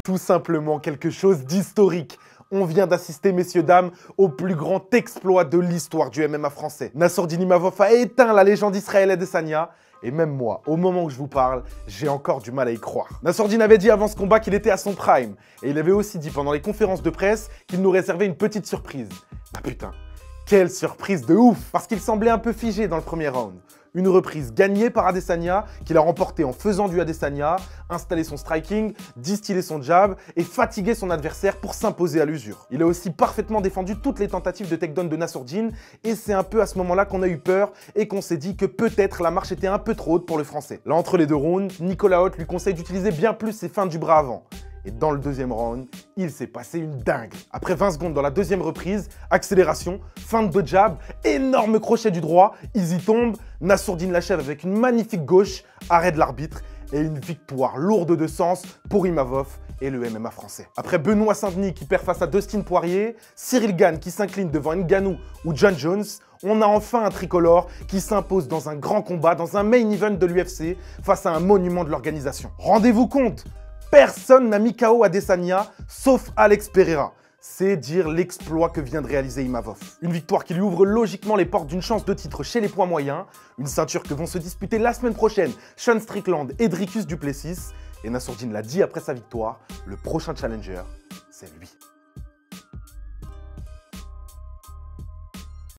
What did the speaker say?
Tout simplement quelque chose d'historique. On vient d'assister, messieurs, dames, au plus grand exploit de l'histoire du MMA français. Nassourdine Imavov a éteint la légende Israël Adesanya. Et même moi, au moment où je vous parle, j'ai encore du mal à y croire. Nassourdine avait dit avant ce combat qu'il était à son prime. Et il avait aussi dit pendant les conférences de presse qu'il nous réservait une petite surprise. Ah putain, quelle surprise de ouf! Parce qu'il semblait un peu figé dans le premier round. Une reprise gagnée par Adesanya, qu'il a remportée en faisant du Adesanya, installer son striking, distiller son jab et fatiguer son adversaire pour s'imposer à l'usure. Il a aussi parfaitement défendu toutes les tentatives de takedown de Nassourdine et c'est un peu à ce moment-là qu'on a eu peur et qu'on s'est dit que peut-être la marche était un peu trop haute pour le français. Là, entre les deux rounds, Nicolas Hoth lui conseille d'utiliser bien plus ses feintes du bras avant. Et dans le deuxième round, il s'est passé une dingue. Après 20 secondes dans la deuxième reprise, accélération, feinte de jab, énorme crochet du droit, ils y tombent, Nassourdine l'achève avec une magnifique gauche, arrêt de l'arbitre et une victoire lourde de sens pour Imavov et le MMA français. Après Benoît Saint-Denis qui perd face à Dustin Poirier, Cyril Gane qui s'incline devant Ngannou ou John Jones, on a enfin un tricolore qui s'impose dans un grand combat, dans un main event de l'UFC face à un monument de l'organisation. Rendez-vous compte, personne n'a mis KO Adesanya, sauf Alex Pereira. C'est dire l'exploit que vient de réaliser Imavov. Une victoire qui lui ouvre logiquement les portes d'une chance de titre chez les poids moyens, une ceinture que vont se disputer la semaine prochaine Sean Strickland et Dricus du Plessis. Et Nassourdine l'a dit après sa victoire, le prochain challenger, c'est lui.